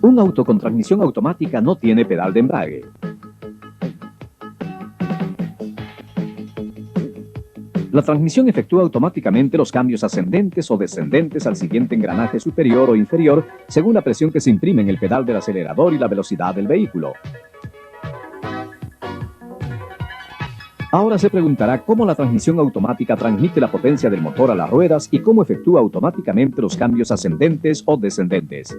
Un auto con transmisión automática no tiene pedal de embrague. La transmisión efectúa automáticamente los cambios ascendentes o descendentes al siguiente engranaje superior o inferior según la presión que se imprime en el pedal del acelerador y la velocidad del vehículo. Ahora se preguntará cómo la transmisión automática transmite la potencia del motor a las ruedas y cómo efectúa automáticamente los cambios ascendentes o descendentes.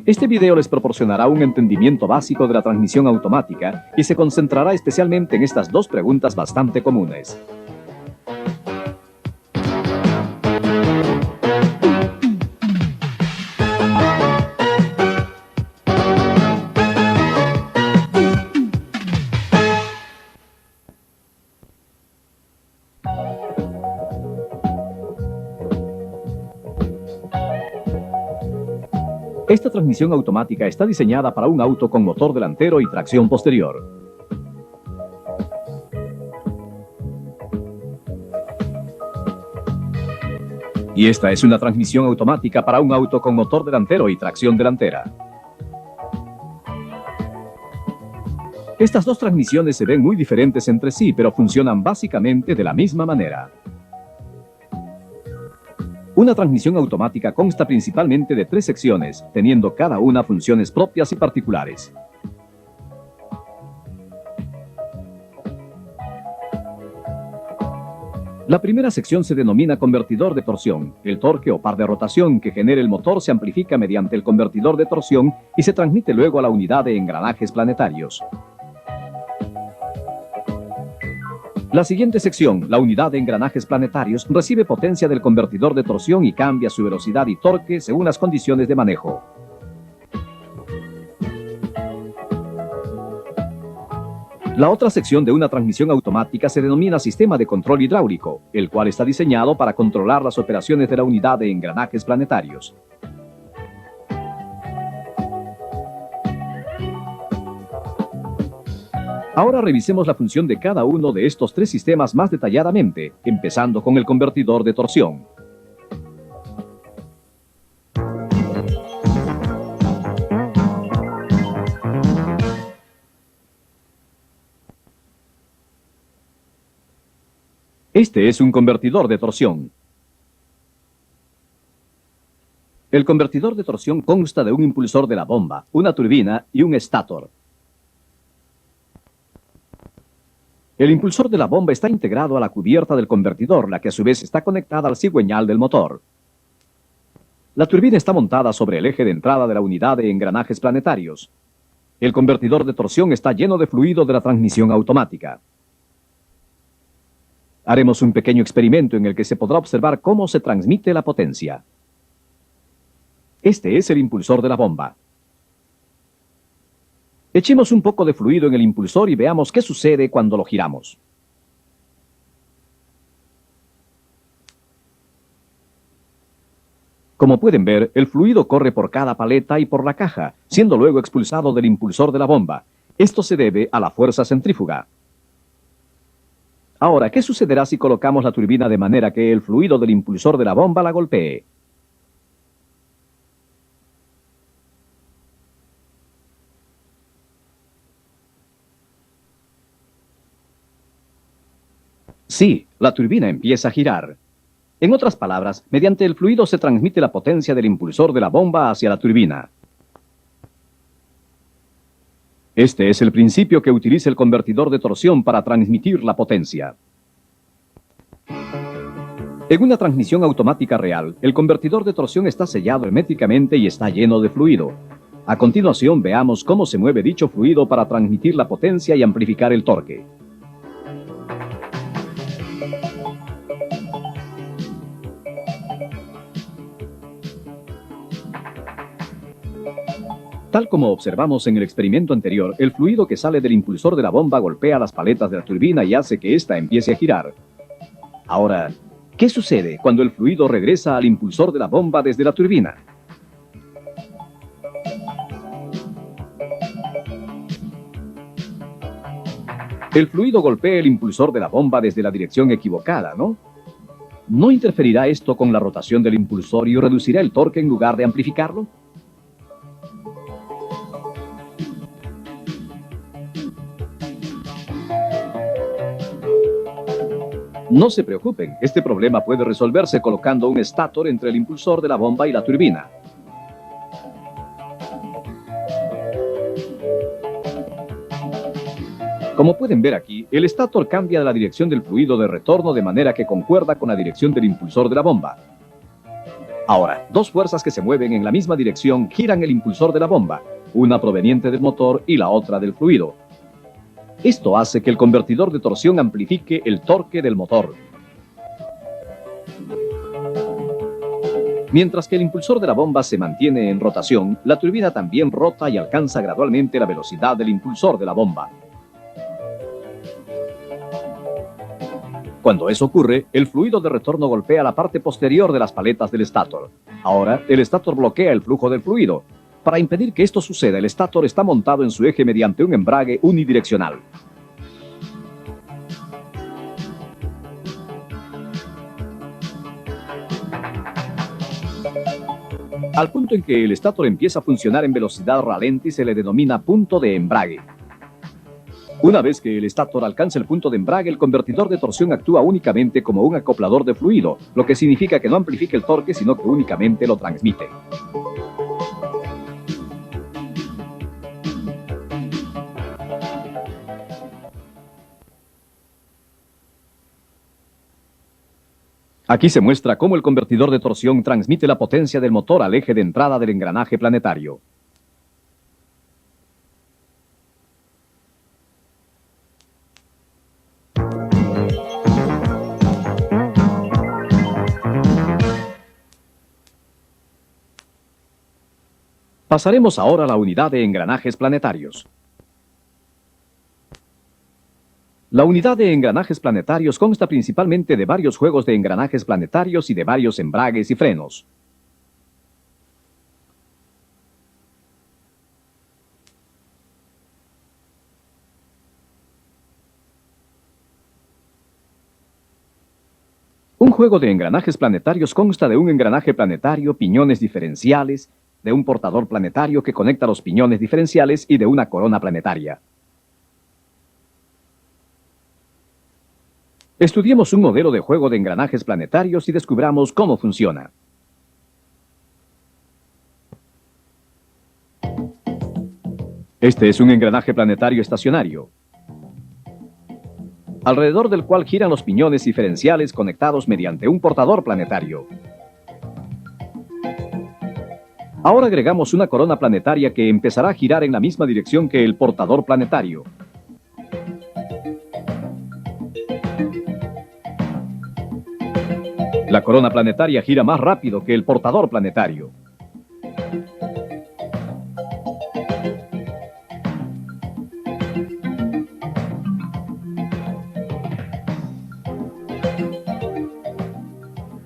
Este video les proporcionará un entendimiento básico de la transmisión automática y se concentrará especialmente en estas dos preguntas bastante comunes. Esta transmisión automática está diseñada para un auto con motor delantero y tracción posterior. Y esta es una transmisión automática para un auto con motor delantero y tracción delantera. Estas dos transmisiones se ven muy diferentes entre sí, pero funcionan básicamente de la misma manera. Una transmisión automática consta principalmente de 3 secciones, teniendo cada una funciones propias y particulares. La primera sección se denomina convertidor de torsión. El torque o par de rotación que genera el motor se amplifica mediante el convertidor de torsión y se transmite luego a la unidad de engranajes planetarios. La siguiente sección, la unidad de engranajes planetarios, recibe potencia del convertidor de torsión y cambia su velocidad y torque según las condiciones de manejo. La otra sección de una transmisión automática se denomina sistema de control hidráulico, el cual está diseñado para controlar las operaciones de la unidad de engranajes planetarios. Ahora revisemos la función de cada uno de estos 3 sistemas más detalladamente, empezando con el convertidor de torsión. Este es un convertidor de torsión. El convertidor de torsión consta de un impulsor de la bomba, una turbina y un estator. El impulsor de la bomba está integrado a la cubierta del convertidor, la que a su vez está conectada al cigüeñal del motor. La turbina está montada sobre el eje de entrada de la unidad de engranajes planetarios. El convertidor de torsión está lleno de fluido de la transmisión automática. Haremos un pequeño experimento en el que se podrá observar cómo se transmite la potencia. Este es el impulsor de la bomba. Echemos un poco de fluido en el impulsor y veamos qué sucede cuando lo giramos. Como pueden ver, el fluido corre por cada paleta y por la caja, siendo luego expulsado del impulsor de la bomba. Esto se debe a la fuerza centrífuga. Ahora, ¿qué sucederá si colocamos la turbina de manera que el fluido del impulsor de la bomba la golpee? Sí, la turbina empieza a girar. En otras palabras, mediante el fluido se transmite la potencia del impulsor de la bomba hacia la turbina. Este es el principio que utiliza el convertidor de torsión para transmitir la potencia. En una transmisión automática real, el convertidor de torsión está sellado herméticamente y está lleno de fluido. A continuación, veamos cómo se mueve dicho fluido para transmitir la potencia y amplificar el torque. Tal como observamos en el experimento anterior, el fluido que sale del impulsor de la bomba golpea las paletas de la turbina y hace que ésta empiece a girar. Ahora, ¿qué sucede cuando el fluido regresa al impulsor de la bomba desde la turbina? El fluido golpea el impulsor de la bomba desde la dirección equivocada, ¿no? ¿No interferirá esto con la rotación del impulsor y reducirá el torque en lugar de amplificarlo? No se preocupen, este problema puede resolverse colocando un estátor entre el impulsor de la bomba y la turbina. Como pueden ver aquí, el estátor cambia la dirección del fluido de retorno de manera que concuerda con la dirección del impulsor de la bomba. Ahora, dos fuerzas que se mueven en la misma dirección giran el impulsor de la bomba, una proveniente del motor y la otra del fluido. Esto hace que el convertidor de torsión amplifique el torque del motor. Mientras que el impulsor de la bomba se mantiene en rotación, la turbina también rota y alcanza gradualmente la velocidad del impulsor de la bomba. Cuando eso ocurre, el fluido de retorno golpea la parte posterior de las paletas del estátor. Ahora, el estátor bloquea el flujo del fluido. Para impedir que esto suceda, el estátor está montado en su eje mediante un embrague unidireccional. Al punto en que el estátor empieza a funcionar en velocidad ralenti se le denomina punto de embrague. Una vez que el estátor alcanza el punto de embrague, el convertidor de torsión actúa únicamente como un acoplador de fluido, lo que significa que no amplifica el torque, sino que únicamente lo transmite. Aquí se muestra cómo el convertidor de torsión transmite la potencia del motor al eje de entrada del engranaje planetario. Pasaremos ahora a la unidad de engranajes planetarios. La unidad de engranajes planetarios consta principalmente de varios juegos de engranajes planetarios y de varios embragues y frenos. Un juego de engranajes planetarios consta de un engranaje planetario, piñones diferenciales, de un portador planetario que conecta los piñones diferenciales y de una corona planetaria. Estudiemos un modelo de juego de engranajes planetarios y descubramos cómo funciona. Este es un engranaje planetario estacionario, alrededor del cual giran los piñones diferenciales conectados mediante un portador planetario. Ahora agregamos una corona planetaria que empezará a girar en la misma dirección que el portador planetario. La corona planetaria gira más rápido que el portador planetario.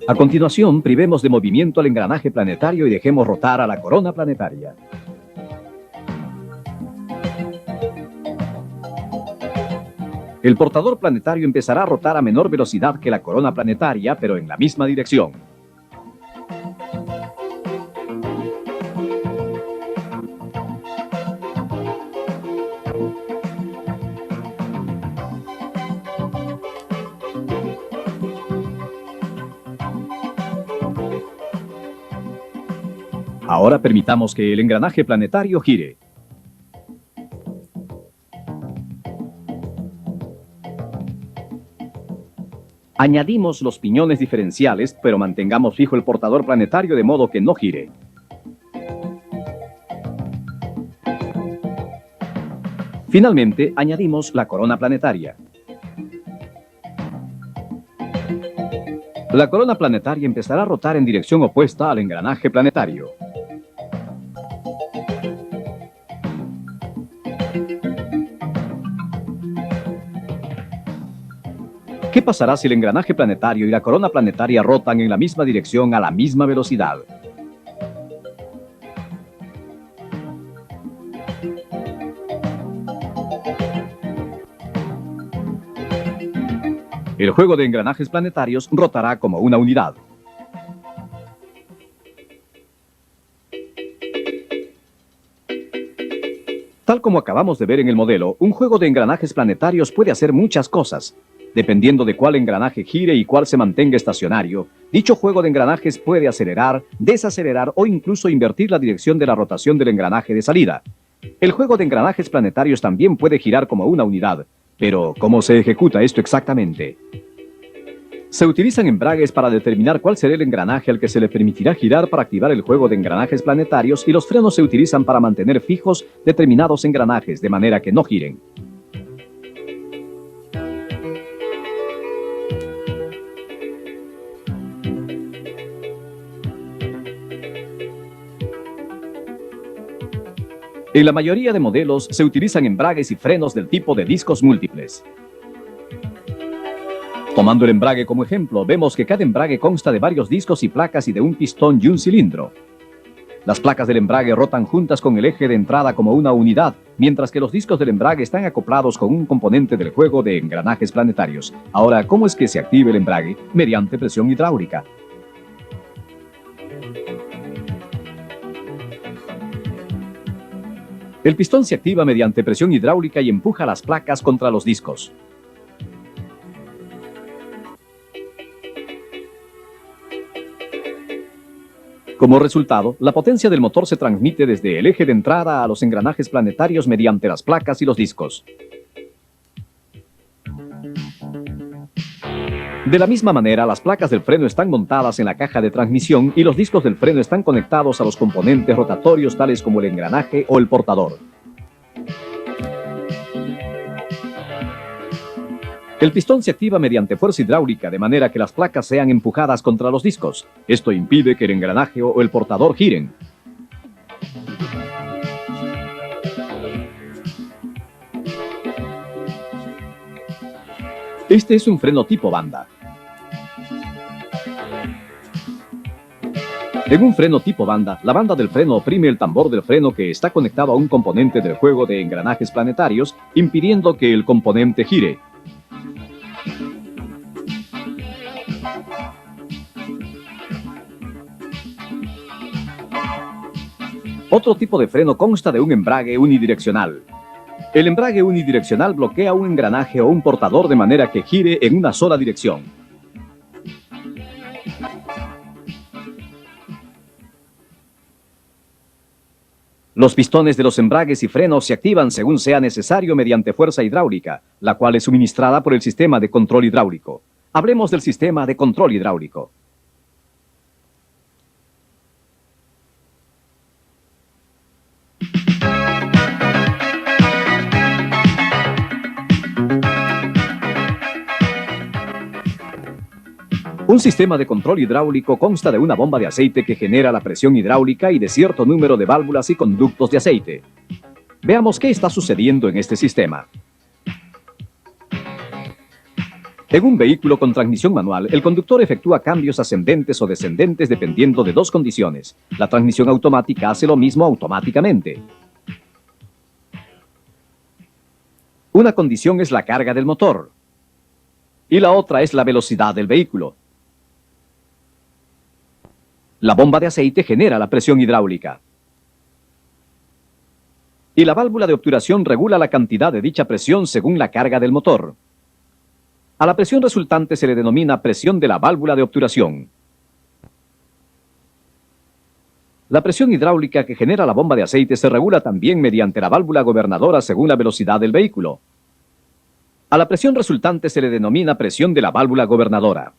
A continuación, privemos de movimiento al engranaje planetario y dejemos rotar a la corona planetaria. El portador planetario empezará a rotar a menor velocidad que la corona planetaria, pero en la misma dirección. Ahora permitamos que el engranaje planetario gire. Añadimos los piñones diferenciales, pero mantengamos fijo el portador planetario de modo que no gire. Finalmente, añadimos la corona planetaria. La corona planetaria empezará a rotar en dirección opuesta al engranaje planetario. ¿Qué pasará si el engranaje planetario y la corona planetaria rotan en la misma dirección a la misma velocidad? El juego de engranajes planetarios rotará como una unidad. Tal como acabamos de ver en el modelo, un juego de engranajes planetarios puede hacer muchas cosas. Dependiendo de cuál engranaje gire y cuál se mantenga estacionario, dicho juego de engranajes puede acelerar, desacelerar o incluso invertir la dirección de la rotación del engranaje de salida. El juego de engranajes planetarios también puede girar como una unidad, pero ¿cómo se ejecuta esto exactamente? Se utilizan embragues para determinar cuál será el engranaje al que se le permitirá girar para activar el juego de engranajes planetarios y los frenos se utilizan para mantener fijos determinados engranajes de manera que no giren. En la mayoría de modelos se utilizan embragues y frenos del tipo de discos múltiples. Tomando el embrague como ejemplo, vemos que cada embrague consta de varios discos y placas y de un pistón y un cilindro. Las placas del embrague rotan juntas con el eje de entrada como una unidad, mientras que los discos del embrague están acoplados con un componente del juego de engranajes planetarios. Ahora, ¿cómo es que se activa el embrague? Mediante presión hidráulica. El pistón se activa mediante presión hidráulica y empuja las placas contra los discos. Como resultado, la potencia del motor se transmite desde el eje de entrada a los engranajes planetarios mediante las placas y los discos. De la misma manera, las placas del freno están montadas en la caja de transmisión y los discos del freno están conectados a los componentes rotatorios tales como el engranaje o el portador. El pistón se activa mediante fuerza hidráulica de manera que las placas sean empujadas contra los discos. Esto impide que el engranaje o el portador giren. Este es un freno tipo banda. En un freno tipo banda, la banda del freno oprime el tambor del freno que está conectado a un componente del juego de engranajes planetarios, impidiendo que el componente gire. Otro tipo de freno consta de un embrague unidireccional. El embrague unidireccional bloquea un engranaje o un portador de manera que gire en una sola dirección. Los pistones de los embragues y frenos se activan según sea necesario mediante fuerza hidráulica, la cual es suministrada por el sistema de control hidráulico. Hablemos del sistema de control hidráulico. Un sistema de control hidráulico consta de una bomba de aceite que genera la presión hidráulica y de cierto número de válvulas y conductos de aceite. Veamos qué está sucediendo en este sistema. En un vehículo con transmisión manual, el conductor efectúa cambios ascendentes o descendentes dependiendo de dos condiciones. La transmisión automática hace lo mismo automáticamente. Una condición es la carga del motor y la otra es la velocidad del vehículo. La bomba de aceite genera la presión hidráulica. Y la válvula de obturación regula la cantidad de dicha presión según la carga del motor. A la presión resultante se le denomina presión de la válvula de obturación. La presión hidráulica que genera la bomba de aceite se regula también mediante la válvula gobernadora según la velocidad del vehículo. A la presión resultante se le denomina presión de la válvula gobernadora.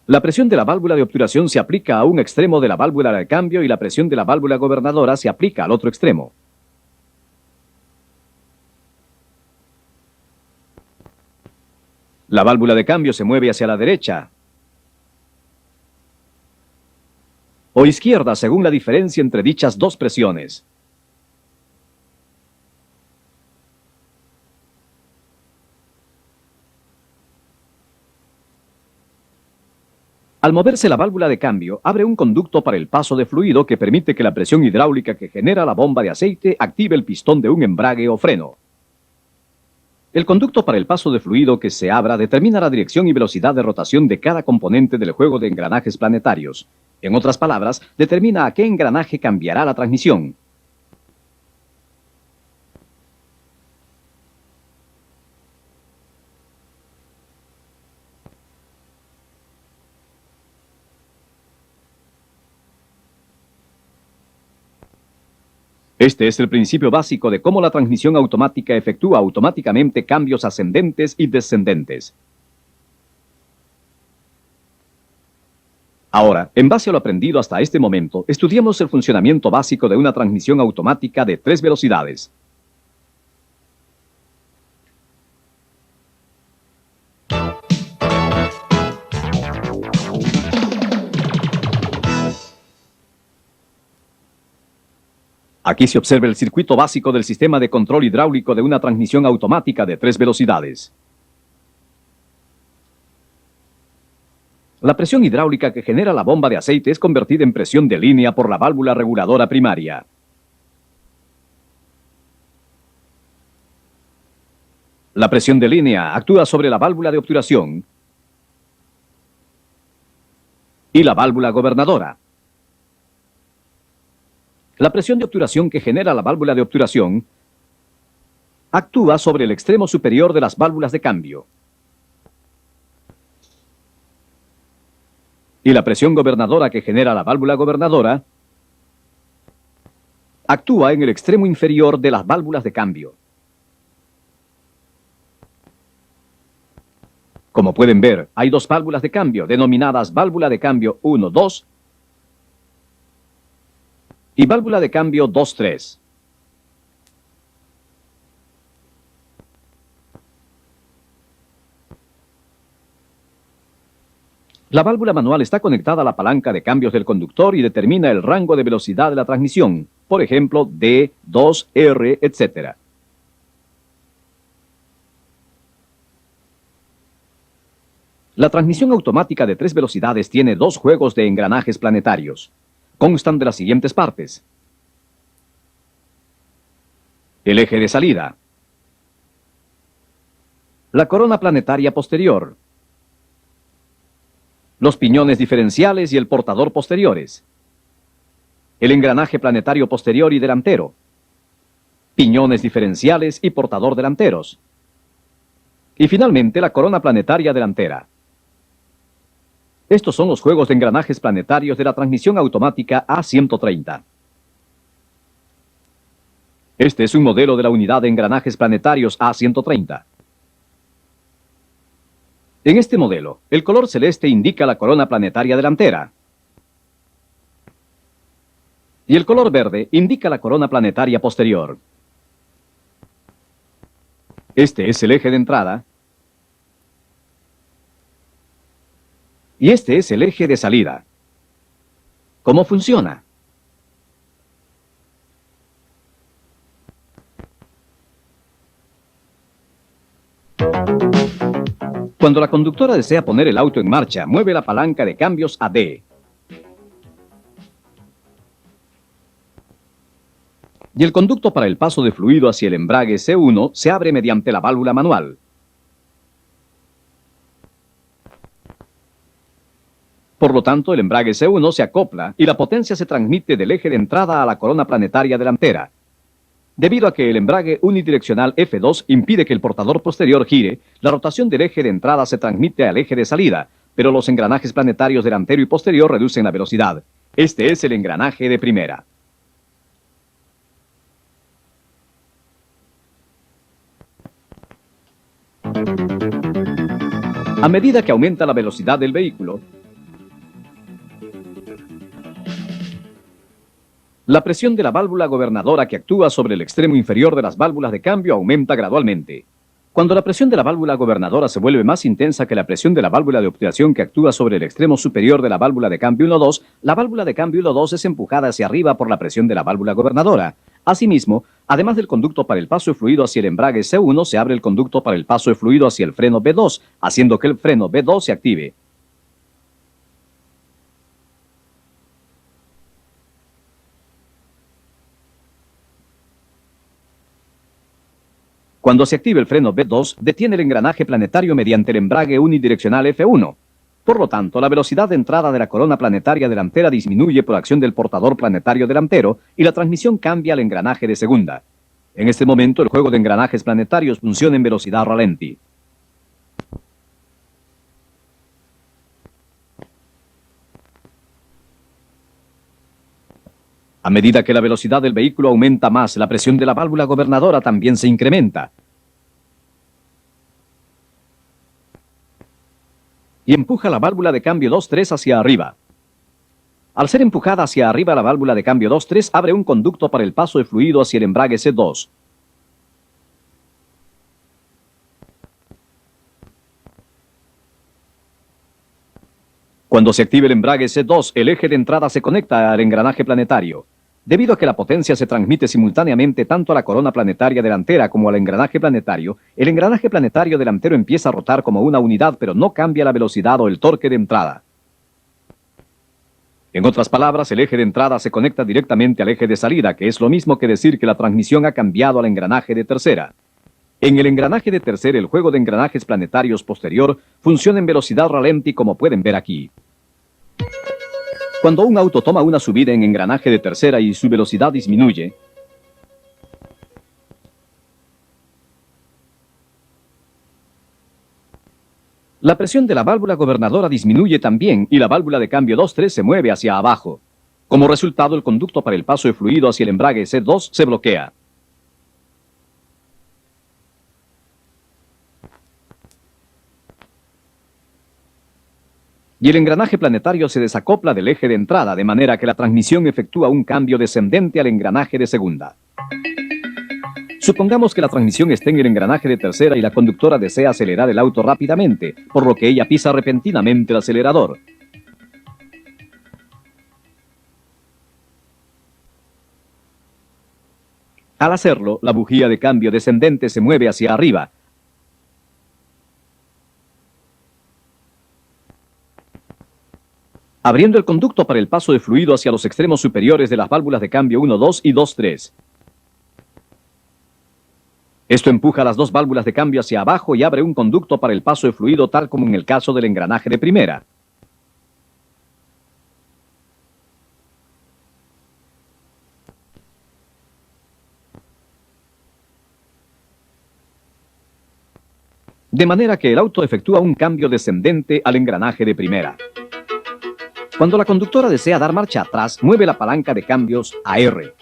La presión de la válvula de obturación se aplica a un extremo de la válvula de cambio y la presión de la válvula gobernadora se aplica al otro extremo. La válvula de cambio se mueve hacia la derecha o izquierda según la diferencia entre dichas dos presiones. Al moverse la válvula de cambio, abre un conducto para el paso de fluido que permite que la presión hidráulica que genera la bomba de aceite active el pistón de un embrague o freno. El conducto para el paso de fluido que se abra determina la dirección y velocidad de rotación de cada componente del juego de engranajes planetarios. En otras palabras, determina a qué engranaje cambiará la transmisión. Este es el principio básico de cómo la transmisión automática efectúa automáticamente cambios ascendentes y descendentes. Ahora, en base a lo aprendido hasta este momento, estudiemos el funcionamiento básico de una transmisión automática de 3 velocidades. Aquí se observa el circuito básico del sistema de control hidráulico de una transmisión automática de 3 velocidades. La presión hidráulica que genera la bomba de aceite es convertida en presión de línea por la válvula reguladora primaria. La presión de línea actúa sobre la válvula de obturación y la válvula gobernadora. La presión de obturación que genera la válvula de obturación actúa sobre el extremo superior de las válvulas de cambio. Y la presión gobernadora que genera la válvula gobernadora actúa en el extremo inferior de las válvulas de cambio. Como pueden ver, hay dos válvulas de cambio, denominadas válvula de cambio 1-2 y válvula de cambio 2-3. La válvula manual está conectada a la palanca de cambios del conductor y determina el rango de velocidad de la transmisión, por ejemplo, D, 2, R, etc. La transmisión automática de 3 velocidades tiene 2 juegos de engranajes planetarios. Constan de las siguientes partes: el eje de salida, la corona planetaria posterior, los piñones diferenciales y el portador posteriores, el engranaje planetario posterior y delantero, piñones diferenciales y portador delanteros, y finalmente la corona planetaria delantera. Estos son los juegos de engranajes planetarios de la transmisión automática A130. Este es un modelo de la unidad de engranajes planetarios A130. En este modelo, el color celeste indica la corona planetaria delantera y el color verde indica la corona planetaria posterior. Este es el eje de entrada y este es el eje de salida. ¿Cómo funciona? Cuando la conductora desea poner el auto en marcha, mueve la palanca de cambios a D. Y el conducto para el paso de fluido hacia el embrague C1 se abre mediante la válvula manual. Por lo tanto, el embrague C1 se acopla y la potencia se transmite del eje de entrada a la corona planetaria delantera. Debido a que el embrague unidireccional F2 impide que el portador posterior gire, la rotación del eje de entrada se transmite al eje de salida, pero los engranajes planetarios delantero y posterior reducen la velocidad. Este es el engranaje de primera. A medida que aumenta la velocidad del vehículo, la presión de la válvula gobernadora que actúa sobre el extremo inferior de las válvulas de cambio aumenta gradualmente. Cuando la presión de la válvula gobernadora se vuelve más intensa que la presión de la válvula de obturación que actúa sobre el extremo superior de la válvula de cambio 1-2, la válvula de cambio 1-2 es empujada hacia arriba por la presión de la válvula gobernadora. Asimismo, además del conducto para el paso de fluido hacia el embrague C1, se abre el conducto para el paso de fluido hacia el freno B2, haciendo que el freno B2 se active. Cuando se active el freno B2, detiene el engranaje planetario mediante el embrague unidireccional F1. Por lo tanto, la velocidad de entrada de la corona planetaria delantera disminuye por acción del portador planetario delantero y la transmisión cambia al engranaje de segunda. En este momento, el juego de engranajes planetarios funciona en velocidad ralenti. A medida que la velocidad del vehículo aumenta más, la presión de la válvula gobernadora también se incrementa. Y empuja la válvula de cambio 2-3 hacia arriba. Al ser empujada hacia arriba, la válvula de cambio 2-3 abre un conducto para el paso de fluido hacia el embrague C2. Cuando se active el embrague C2, el eje de entrada se conecta al engranaje planetario. Debido a que la potencia se transmite simultáneamente tanto a la corona planetaria delantera como al engranaje planetario, el engranaje planetario delantero empieza a rotar como una unidad, pero no cambia la velocidad o el torque de entrada. En otras palabras, el eje de entrada se conecta directamente al eje de salida, que es lo mismo que decir que la transmisión ha cambiado al engranaje de tercera. En el engranaje de tercera, el juego de engranajes planetarios posterior funciona en velocidad ralenti, como pueden ver aquí. Cuando un auto toma una subida en engranaje de tercera y su velocidad disminuye, la presión de la válvula gobernadora disminuye también y la válvula de cambio 2-3 se mueve hacia abajo. Como resultado, el conducto para el paso de fluido hacia el embrague C2 se bloquea. Y el engranaje planetario se desacopla del eje de entrada, de manera que la transmisión efectúa un cambio descendente al engranaje de segunda. Supongamos que la transmisión esté en el engranaje de tercera y la conductora desea acelerar el auto rápidamente, por lo que ella pisa repentinamente el acelerador. Al hacerlo, la bujía de cambio descendente se mueve hacia arriba, abriendo el conducto para el paso de fluido hacia los extremos superiores de las válvulas de cambio 1-2 y 2-3. Esto empuja las dos válvulas de cambio hacia abajo y abre un conducto para el paso de fluido, tal como en el caso del engranaje de primera. De manera que el auto efectúa un cambio descendente al engranaje de primera. Cuando la conductora desea dar marcha atrás, mueve la palanca de cambios a R.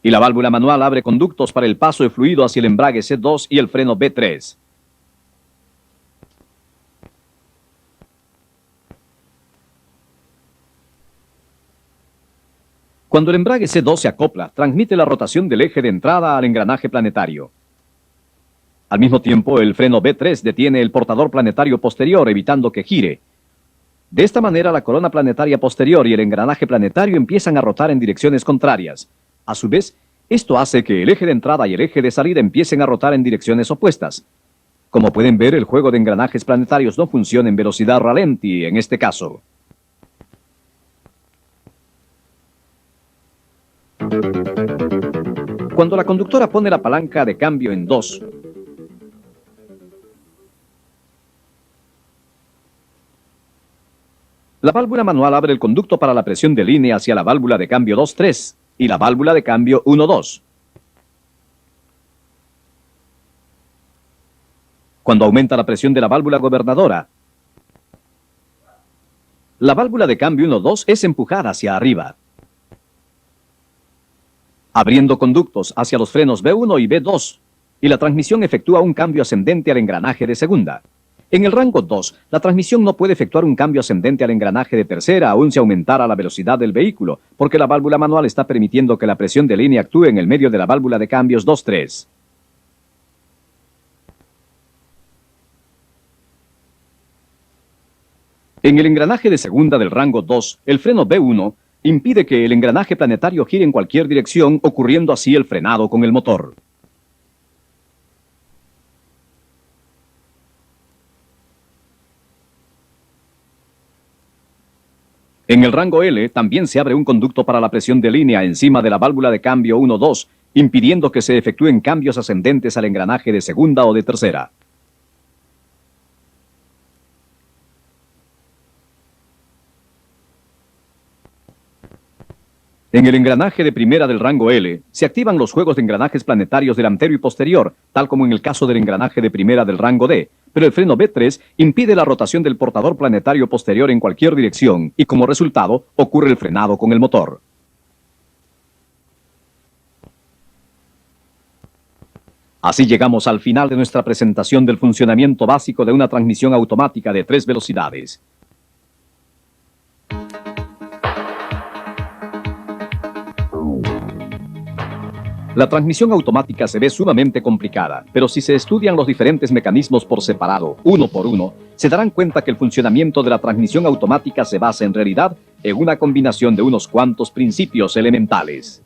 Y la válvula manual abre conductos para el paso de fluido hacia el embrague C2 y el freno B3. Cuando el embrague C2 se acopla, transmite la rotación del eje de entrada al engranaje planetario. Al mismo tiempo, el freno B3 detiene el portador planetario posterior, evitando que gire. De esta manera, la corona planetaria posterior y el engranaje planetario empiezan a rotar en direcciones contrarias. A su vez, esto hace que el eje de entrada y el eje de salida empiecen a rotar en direcciones opuestas. Como pueden ver, el juego de engranajes planetarios no funciona en velocidad ralenti en este caso. Cuando la conductora pone la palanca de cambio en 2, la válvula manual abre el conducto para la presión de línea hacia la válvula de cambio 2-3 y la válvula de cambio 1-2. Cuando aumenta la presión de la válvula gobernadora, la válvula de cambio 1-2 es empujada hacia arriba, abriendo conductos hacia los frenos B1 y B2, y la transmisión efectúa un cambio ascendente al engranaje de segunda. En el rango 2, la transmisión no puede efectuar un cambio ascendente al engranaje de tercera aun si aumentara la velocidad del vehículo, porque la válvula manual está permitiendo que la presión de línea actúe en el medio de la válvula de cambios 2-3. En el engranaje de segunda del rango 2, el freno B1 impide que el engranaje planetario gire en cualquier dirección, ocurriendo así el frenado con el motor. En el rango L también se abre un conducto para la presión de línea encima de la válvula de cambio 1-2, impidiendo que se efectúen cambios ascendentes al engranaje de segunda o de tercera. En el engranaje de primera del rango L, se activan los juegos de engranajes planetarios delantero y posterior, tal como en el caso del engranaje de primera del rango D, pero el freno B3 impide la rotación del portador planetario posterior en cualquier dirección y como resultado ocurre el frenado con el motor. Así llegamos al final de nuestra presentación del funcionamiento básico de una transmisión automática de 3 velocidades. La transmisión automática se ve sumamente complicada, pero si se estudian los diferentes mecanismos por separado, uno por uno, se darán cuenta que el funcionamiento de la transmisión automática se basa en realidad en una combinación de unos cuantos principios elementales.